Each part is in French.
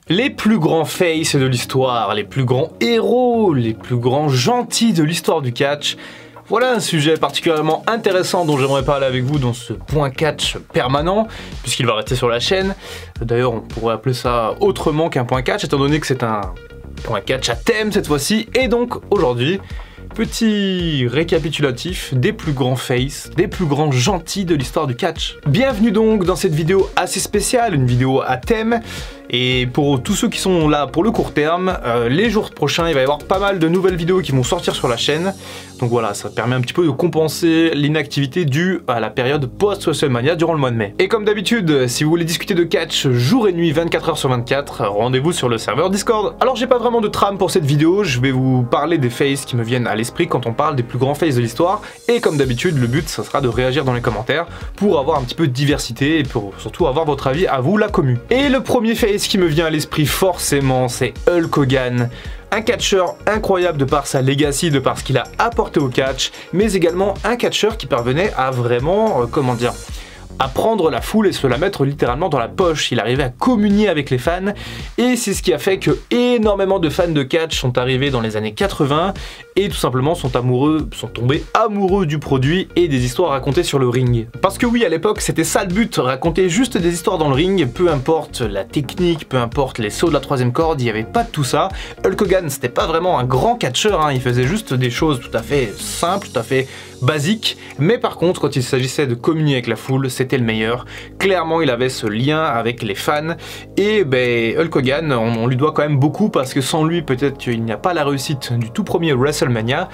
Les plus grands faces de l'histoire, les plus grands héros, les plus grands gentils de l'histoire du catch. Voilà un sujet particulièrement intéressant dont j'aimerais parler avec vous dans ce point catch permanent, puisqu'il va rester sur la chaîne. D'ailleurs, on pourrait appeler ça autrement qu'un point catch, étant donné que c'est un point catch à thème cette fois-ci. Et donc, aujourd'hui, petit récapitulatif des plus grands faces, des plus grands gentils de l'histoire du catch. Bienvenue donc dans cette vidéo assez spéciale, une vidéo à thème. Et pour tous ceux qui sont là pour le court terme, les jours prochains, il va y avoir pas mal de nouvelles vidéos qui vont sortir sur la chaîne. Donc voilà, ça permet un petit peu de compenser l'inactivité due à la période post-WrestleMania durant le mois de mai. Et comme d'habitude, si vous voulez discuter de catch jour et nuit, 24 h sur 24, rendez-vous sur le serveur Discord. Alors j'ai pas vraiment de trame pour cette vidéo, je vais vous parler des faces qui me viennent à l'esprit quand on parle des plus grands faces de l'histoire. Et comme d'habitude, le but, ça sera de réagir dans les commentaires pour avoir un petit peu de diversité et pour surtout avoir votre avis à vous, la commu. Et le premier face qui me vient à l'esprit forcément, c'est Hulk Hogan. Un catcheur incroyable de par sa legacy, de par ce qu'il a apporté au catch, mais également un catcheur qui parvenait à vraiment, à prendre la foule et se la mettre littéralement dans la poche. Il arrivait à communier avec les fans et c'est ce qui a fait que énormément de fans de catch sont arrivés dans les années 80 et tout simplement sont tombés amoureux du produit et des histoires racontées sur le ring. Parce que oui, à l'époque, c'était ça le but, raconter juste des histoires dans le ring, peu importe la technique, peu importe les sauts de la troisième corde, il n'y avait pas de tout ça. Hulk Hogan, c'était pas vraiment un grand catcheur, hein, il faisait juste des choses tout à fait simples, tout à fait basiques, mais par contre, quand il s'agissait de communier avec la foule, c'était le meilleur. Clairement, il avait ce lien avec les fans, et ben, Hulk Hogan, on lui doit quand même beaucoup, parce que sans lui, peut-être qu'il n'y a pas la réussite du tout premier WrestleMania,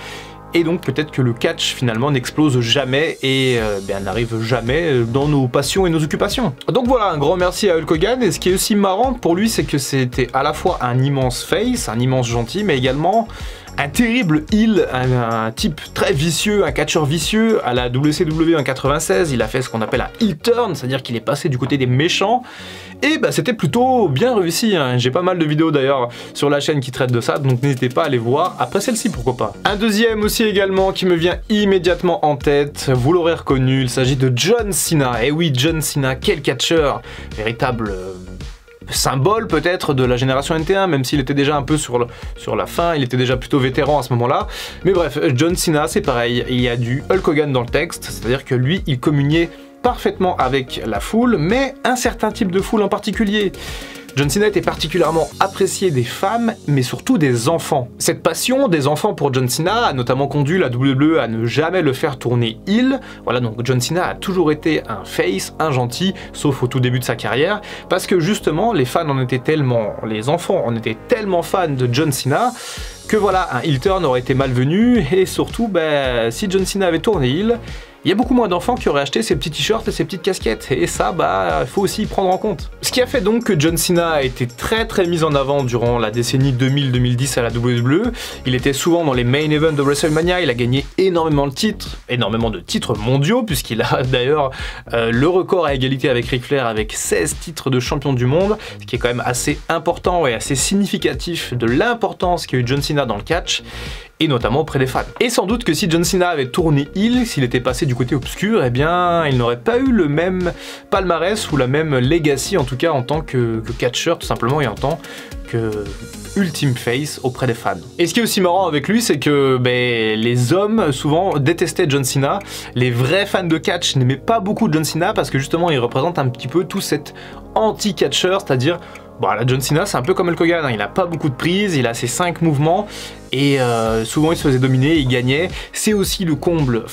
et donc peut-être que le catch finalement n'explose jamais et n'arrive jamais dans nos passions et nos occupations. Donc voilà, un grand merci à Hulk Hogan, et ce qui est aussi marrant pour lui, c'est que c'était à la fois un immense face, un immense gentil, mais également un terrible heel, un type très vicieux, un catcheur vicieux. À la WCW en 96, il a fait ce qu'on appelle un heel turn, c'est-à-dire qu'il est passé du côté des méchants, et bah, c'était plutôt bien réussi, hein. J'ai pas mal de vidéos d'ailleurs sur la chaîne qui traitent de ça, donc n'hésitez pas à les voir, après celle-ci pourquoi pas. Un deuxième aussi également qui me vient immédiatement en tête, vous l'aurez reconnu, il s'agit de John Cena. Et oui, John Cena, quel catcheur, véritable symbole peut-être de la génération NT1, même s'il était déjà un peu sur la fin, il était déjà plutôt vétéran à ce moment-là. Mais bref, John Cena, c'est pareil, il y a du Hulk Hogan dans le texte, c'est-à-dire que lui, il communiait parfaitement avec la foule, mais un certain type de foule en particulier. John Cena était particulièrement apprécié des femmes, mais surtout des enfants. Cette passion des enfants pour John Cena a notamment conduit la WWE à ne jamais le faire tourner heel. Voilà, donc John Cena a toujours été un face, un gentil, sauf au tout début de sa carrière, parce que justement, les enfants en étaient tellement fans de John Cena, que voilà, un heel turn aurait été malvenu, et surtout, si John Cena avait tourné heel, il y a beaucoup moins d'enfants qui auraient acheté ces petits t-shirts et ces petites casquettes, et ça, il faut aussi y prendre en compte. Ce qui a fait donc que John Cena a été très mis en avant durant la décennie 2000-2010 à la WWE. Il était souvent dans les main events de WrestleMania, il a gagné énormément de titres mondiaux, puisqu'il a d'ailleurs le record à égalité avec Ric Flair avec 16 titres de champion du monde, ce qui est quand même assez important et assez significatif de l'importance qu'a eu John Cena dans le catch, et notamment auprès des fans. Et sans doute que si John Cena avait tourné heel, s'il était passé du côté obscur, eh bien, il n'aurait pas eu le même palmarès ou la même legacy, en tout cas en tant que catcheur tout simplement, et en tant que ultime face auprès des fans. Et ce qui est aussi marrant avec lui, c'est que les hommes souvent détestaient John Cena, les vrais fans de catch n'aimaient pas beaucoup John Cena parce que justement il représente un petit peu tout cet anti-catcheur, c'est-à-dire là, John Cena, c'est un peu comme Hulk Hogan, hein. Il a pas beaucoup de prises, il a ses 5 mouvements, et souvent il se faisait dominer, il gagnait. C'est aussi le comble,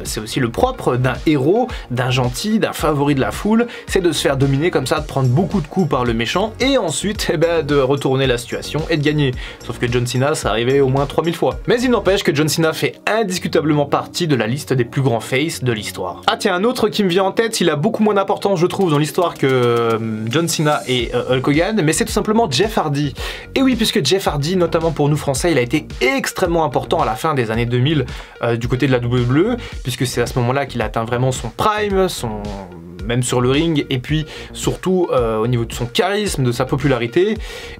c'est aussi le propre d'un héros, d'un gentil, d'un favori de la foule, c'est de se faire dominer comme ça, de prendre beaucoup de coups par le méchant, et ensuite de retourner la situation et de gagner. Sauf que John Cena, ça arrivait au moins 3000 fois. Mais il n'empêche que John Cena fait indiscutablement partie de la liste des plus grands faces de l'histoire. Ah tiens, un autre qui me vient en tête, il a beaucoup moins d'importance je trouve dans l'histoire que John Cena et Hulk Hogan, mais c'est tout simplement Jeff Hardy. Et oui, puisque Jeff Hardy, notamment pour nous français, il a été extrêmement important à la fin des années 2000 du côté de la WWE, puisque c'est à ce moment-là qu'il a atteint vraiment son prime, même sur le ring, et puis surtout au niveau de son charisme, de sa popularité.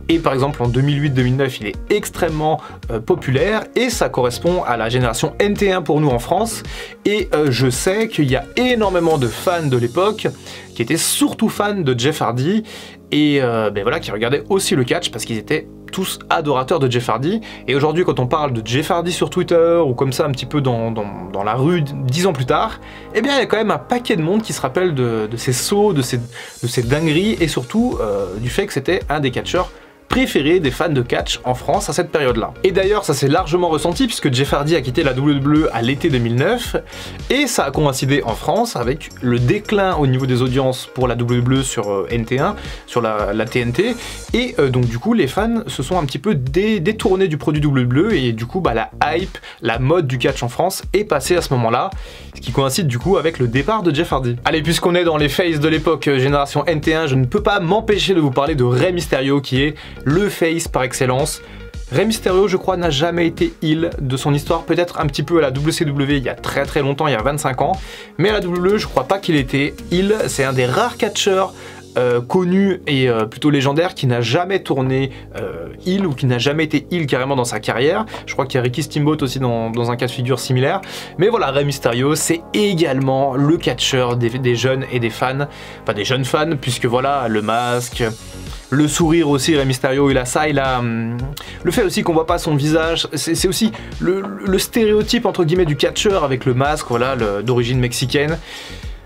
Et par exemple en 2008-2009, il est extrêmement populaire, et ça correspond à la génération NT1 pour nous en France. Et je sais qu'il y a énormément de fans de l'époque qui étaient surtout fans de Jeff Hardy, et voilà, qui regardaient aussi le catch parce qu'ils étaient tous adorateurs de Jeff Hardy. Et aujourd'hui, quand on parle de Jeff Hardy sur Twitter ou comme ça un petit peu dans la rue 10 ans plus tard, eh bien il y a quand même un paquet de monde qui se rappelle de ces sauts, de ces dingueries et surtout du fait que c'était un des catcheurs préféré des fans de catch en France à cette période-là. Et d'ailleurs, ça s'est largement ressenti puisque Jeff Hardy a quitté la WWE à l'été 2009 et ça a coïncidé en France avec le déclin au niveau des audiences pour la WWE sur NT1, sur la TNT, et donc du coup les fans se sont un petit peu détournés du produit WWE et du coup la hype, la mode du catch en France est passée à ce moment-là, ce qui coïncide du coup avec le départ de Jeff Hardy. Allez, puisqu'on est dans les faces de l'époque génération NT1, je ne peux pas m'empêcher de vous parler de Rey Mysterio qui est le face par excellence. Rey Mysterio, je crois, n'a jamais été heel de son histoire, peut-être un petit peu à la WCW il y a très longtemps, il y a 25 ans, mais à la WWE, je crois pas qu'il était heel. C'est un des rares catcheurs connu et plutôt légendaire qui n'a jamais tourné heel ou qui n'a jamais été heel carrément dans sa carrière. Je crois qu'il y a Ricky Steamboat aussi dans un cas de figure similaire. Mais voilà, Rey Mysterio, c'est également le catcheur des jeunes et des fans, enfin des jeunes fans, puisque voilà, le masque, le sourire aussi, Rey Mysterio, il a ça, il a le fait aussi qu'on voit pas son visage, c'est aussi le stéréotype entre guillemets du catcheur avec le masque, voilà, d'origine mexicaine.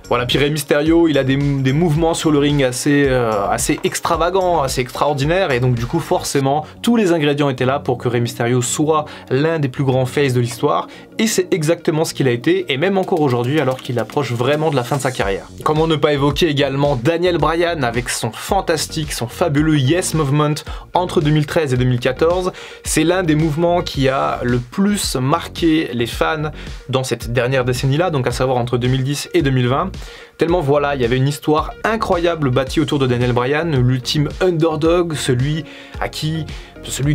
Voilà, puis Rey Mysterio, il a des mouvements sur le ring assez extravagants, assez extraordinaires, et donc du coup forcément tous les ingrédients étaient là pour que Rey Mysterio soit l'un des plus grands faces de l'histoire, et c'est exactement ce qu'il a été, et même encore aujourd'hui alors qu'il approche vraiment de la fin de sa carrière. Comment ne pas évoquer également Daniel Bryan avec son fantastique, son fabuleux Yes Movement entre 2013 et 2014. C'est l'un des mouvements qui a le plus marqué les fans dans cette dernière décennie-là, donc à savoir entre 2010 et 2020. Tellement voilà, il y avait une histoire incroyable bâtie autour de Daniel Bryan, l'ultime underdog, celui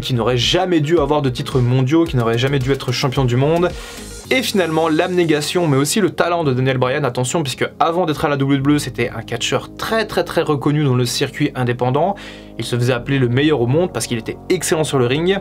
qui n'aurait jamais dû avoir de titres mondiaux, qui n'aurait jamais dû être champion du monde. Et finalement, l'abnégation, mais aussi le talent de Daniel Bryan, attention, puisque avant d'être à la WWE, c'était un catcheur très reconnu dans le circuit indépendant. Il se faisait appeler le meilleur au monde parce qu'il était excellent sur le ring.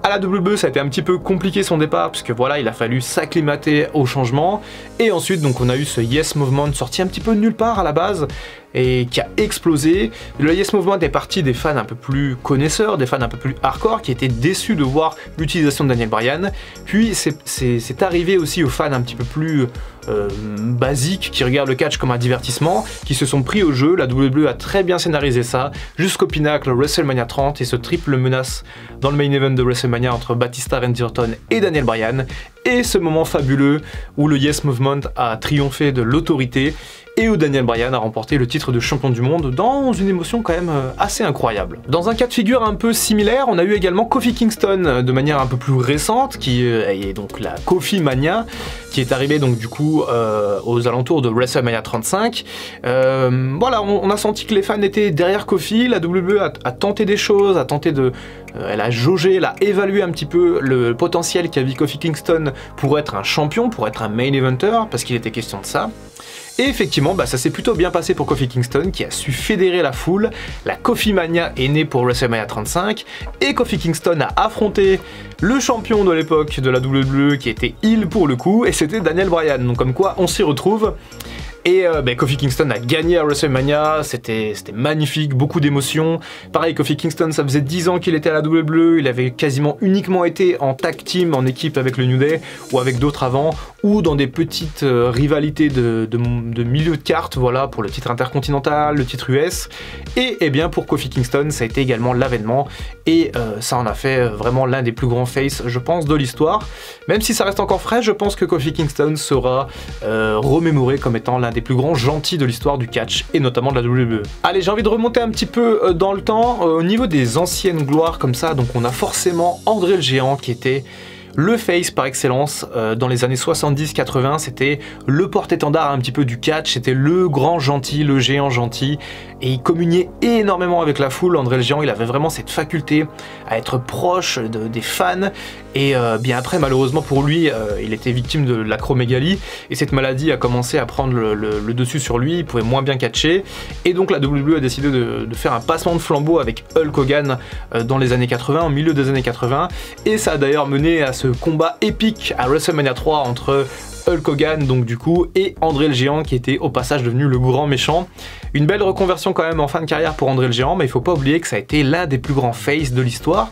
À la WWE, ça a été un petit peu compliqué son départ, puisque voilà, il a fallu s'acclimater au changement. Et ensuite, donc, on a eu ce Yes Movement sorti un petit peu de nulle part à la base, et qui a explosé. Le Yes Movement est parti des fans un peu plus connaisseurs, des fans un peu plus hardcore, qui étaient déçus de voir l'utilisation de Daniel Bryan. Puis c'est arrivé aussi aux fans un petit peu plus basiques, qui regardent le catch comme un divertissement, qui se sont pris au jeu. La WWE a très bien scénarisé ça, jusqu'au pinacle WrestleMania 30, et ce triple menace dans le main event de WrestleMania entre Batista, Randy Orton et Daniel Bryan. Et ce moment fabuleux où le Yes Movement a triomphé de l'autorité, et où Daniel Bryan a remporté le titre de champion du monde dans une émotion quand même assez incroyable. Dans un cas de figure un peu similaire, on a eu également Kofi Kingston de manière un peu plus récente, qui est donc la Kofi Mania, qui est arrivée donc du coup aux alentours de WrestleMania 35. Voilà, on a senti que les fans étaient derrière Kofi, la WWE a tenté des choses, elle a jaugé, elle a évalué un petit peu le potentiel qu'avait Kofi Kingston pour être un champion, pour être un main eventer, parce qu'il était question de ça. Et effectivement, ça s'est plutôt bien passé pour Kofi Kingston, qui a su fédérer la foule. La Kofi Mania est née pour WrestleMania 35, et Kofi Kingston a affronté le champion de l'époque de la WWE, qui était heel pour le coup, et c'était Daniel Bryan. Donc comme quoi, on s'y retrouve. Et Kofi Kingston a gagné à WrestleMania, c'était magnifique, beaucoup d'émotions. Pareil, Kofi Kingston, ça faisait 10 ans qu'il était à la WWE, il avait quasiment uniquement été en tag team, en équipe avec le New Day, ou avec d'autres avant, ou dans des petites rivalités de milieu de carte, voilà, pour le titre intercontinental, le titre US. Et bien pour Kofi Kingston, ça a été également l'avènement, et ça en a fait vraiment l'un des plus grands faces, je pense, de l'histoire. Même si ça reste encore frais, je pense que Kofi Kingston sera remémoré comme étant l'un des plus grands gentils de l'histoire du catch, et notamment de la WWE. Allez, j'ai envie de remonter un petit peu dans le temps, au niveau des anciennes gloires comme ça, donc on a forcément André le Géant qui était le face par excellence dans les années 70-80, c'était le porte-étendard un petit peu du catch, c'était le grand gentil, le géant gentil, et il communiait énormément avec la foule. André le Géant, il avait vraiment cette faculté à être proche des fans, et bien après malheureusement pour lui, il était victime de l'acromégalie, et cette maladie a commencé à prendre le dessus sur lui, il pouvait moins bien catcher, et donc la WWE a décidé de faire un passement de flambeau avec Hulk Hogan dans les années 80, au milieu des années 80, et ça a d'ailleurs mené à ce combat épique à WrestleMania 3 entre Hulk Hogan donc du coup, et André le Géant qui était au passage devenu le grand méchant. Une belle reconversion quand même en fin de carrière pour André le Géant, mais il faut pas oublier que ça a été l'un des plus grands faces de l'histoire.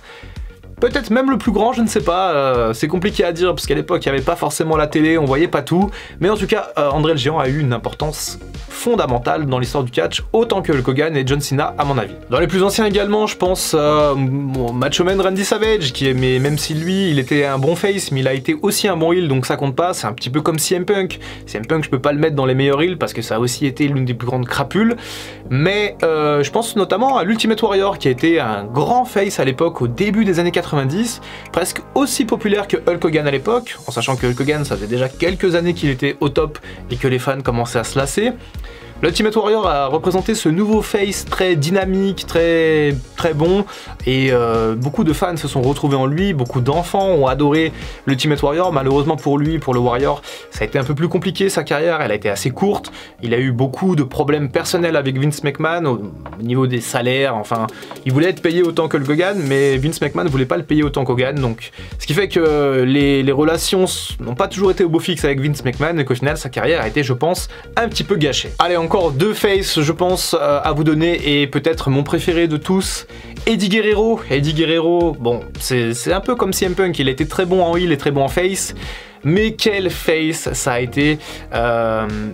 Peut-être même le plus grand, je ne sais pas, c'est compliqué à dire parce qu'à l'époque il n'y avait pas forcément la télé, on voyait pas tout, mais en tout cas André le Géant a eu une importance fondamentale dans l'histoire du catch, autant que Hulk Hogan et John Cena à mon avis. Dans les plus anciens également, je pense Macho Man Randy Savage, mais même si lui il était un bon face, mais il a été aussi un bon heel, donc ça compte pas, c'est un petit peu comme CM Punk. CM Punk je peux pas le mettre dans les meilleurs heels parce que ça a aussi été l'une des plus grandes crapules, mais je pense notamment à l'Ultimate Warrior qui a été un grand face à l'époque au début des années 90, presque aussi populaire que Hulk Hogan à l'époque, en sachant que Hulk Hogan ça faisait déjà quelques années qu'il était au top et que les fans commençaient à se lasser. L'Ultimate Warrior a représenté ce nouveau face très dynamique, très bon, et beaucoup de fans se sont retrouvés en lui, beaucoup d'enfants ont adoré l'Ultimate Warrior. Malheureusement pour lui, pour le Warrior, ça a été un peu plus compliqué sa carrière, elle a été assez courte, il a eu beaucoup de problèmes personnels avec Vince McMahon au niveau des salaires, enfin, il voulait être payé autant que Hulk Hogan, mais Vince McMahon ne voulait pas le payer autant qu'Hogan, donc ce qui fait que les relations n'ont pas toujours été au beau fixe avec Vince McMahon, et qu'au final sa carrière a été, je pense, un petit peu gâchée. Allez, encore deux faces, je pense, à vous donner, et peut-être mon préféré de tous, Eddie Guerrero. Eddie Guerrero, bon, c'est un peu comme CM Punk, il était très bon en heel et très bon en face, mais quel face ça a été.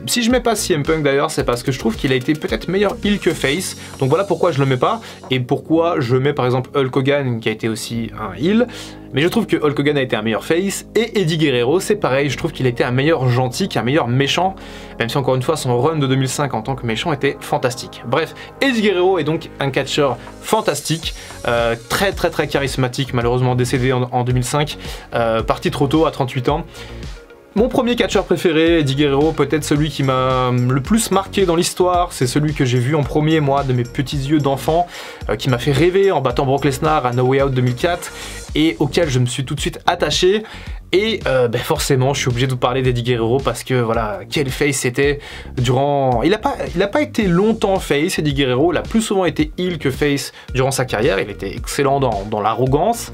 Si je mets pas CM Punk d'ailleurs, c'est parce que je trouve qu'il a été peut-être meilleur heel que face, donc voilà pourquoi je le mets pas, et pourquoi je mets par exemple Hulk Hogan qui a été aussi un heel. Mais je trouve que Hulk Hogan a été un meilleur face, et Eddie Guerrero c'est pareil, je trouve qu'il a été un meilleur gentil qu'un meilleur méchant, même si encore une fois son run de 2005 en tant que méchant était fantastique. Bref, Eddie Guerrero est donc un catcheur fantastique, très charismatique, malheureusement décédé en 2005, parti trop tôt à 38 ans. Mon premier catcheur préféré, Eddie Guerrero, peut-être celui qui m'a le plus marqué dans l'histoire, c'est celui que j'ai vu en premier, moi, de mes petits yeux d'enfant, qui m'a fait rêver en battant Brock Lesnar à No Way Out 2004, et auquel je me suis tout de suite attaché. Et forcément, je suis obligé de vous parler d'Eddie Guerrero parce que voilà, quel face c'était durant... Il a pas été longtemps face, Eddie Guerrero, il a plus souvent été heel que face durant sa carrière, il était excellent dans l'arrogance.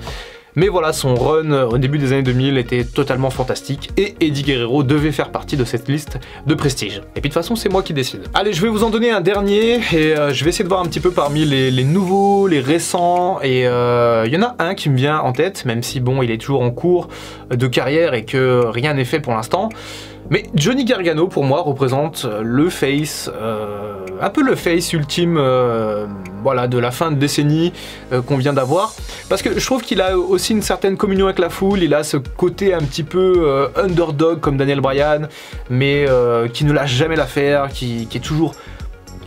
Mais voilà, son run au début des années 2000 était totalement fantastique et Eddie Guerrero devait faire partie de cette liste de prestige. Et puis de toute façon, c'est moi qui décide. Allez, je vais vous en donner un dernier et je vais essayer de voir un petit peu parmi les nouveaux, les récents, et il y en a un qui me vient en tête, même si bon, il est toujours en cours de carrière et que rien n'est fait pour l'instant. Mais Johnny Gargano pour moi représente le face, un peu le face ultime voilà, de la fin de décennie qu'on vient d'avoir. Parce que je trouve qu'il a aussi une certaine communion avec la foule, il a ce côté un petit peu underdog comme Daniel Bryan, mais qui ne lâche jamais l'affaire, qui est toujours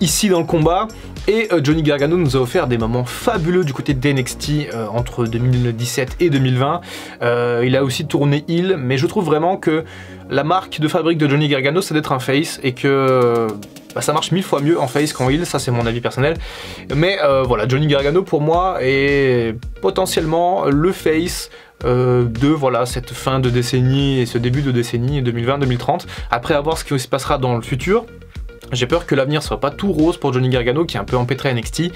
ici dans le combat. Et Johnny Gargano nous a offert des moments fabuleux du côté de NXT entre 2017 et 2020. Il a aussi tourné heel, mais je trouve vraiment que la marque de fabrique de Johnny Gargano c'est d'être un face, et que ça marche 1000 fois mieux en face qu'en heel, ça c'est mon avis personnel. Mais voilà, Johnny Gargano pour moi est potentiellement le face de voilà, cette fin de décennie et ce début de décennie 2020-2030. Après, à voir ce qui se passera dans le futur. J'ai peur que l'avenir soit pas tout rose pour Johnny Gargano qui est un peu empêtré à NXT,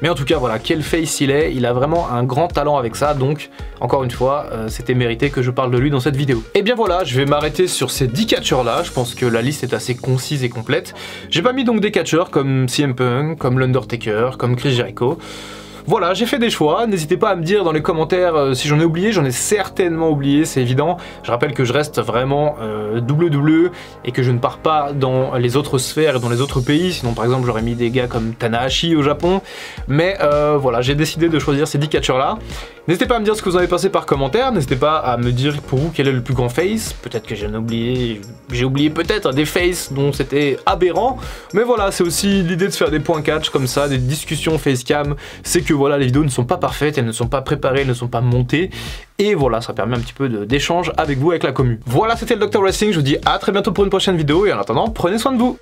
mais en tout cas voilà, quel face il a vraiment un grand talent avec ça, donc encore une fois, c'était mérité que je parle de lui dans cette vidéo. Et bien voilà, je vais m'arrêter sur ces 10 catcheurs là, je pense que la liste est assez concise et complète. J'ai pas mis donc des catcheurs comme CM Punk, comme l'Undertaker, comme Chris Jericho. Voilà, j'ai fait des choix, n'hésitez pas à me dire dans les commentaires si j'en ai oublié, j'en ai certainement oublié, c'est évident. Je rappelle que je reste vraiment WWE et que je ne pars pas dans les autres sphères et dans les autres pays, sinon par exemple j'aurais mis des gars comme Tanahashi au Japon. Mais voilà, j'ai décidé de choisir ces 10 catcheurs là. N'hésitez pas à me dire ce que vous en avez pensé par commentaire, n'hésitez pas à me dire pour vous quel est le plus grand face, peut-être que j'en ai oublié, j'ai oublié peut-être des faces dont c'était aberrant, mais voilà, c'est aussi l'idée de faire des points catch comme ça, des discussions facecam, c'est que voilà, les vidéos ne sont pas parfaites, elles ne sont pas préparées, elles ne sont pas montées, et voilà, ça permet un petit peu d'échange avec vous, avec la commu. Voilà, c'était le Dr Wrestling, je vous dis à très bientôt pour une prochaine vidéo, et en attendant, prenez soin de vous.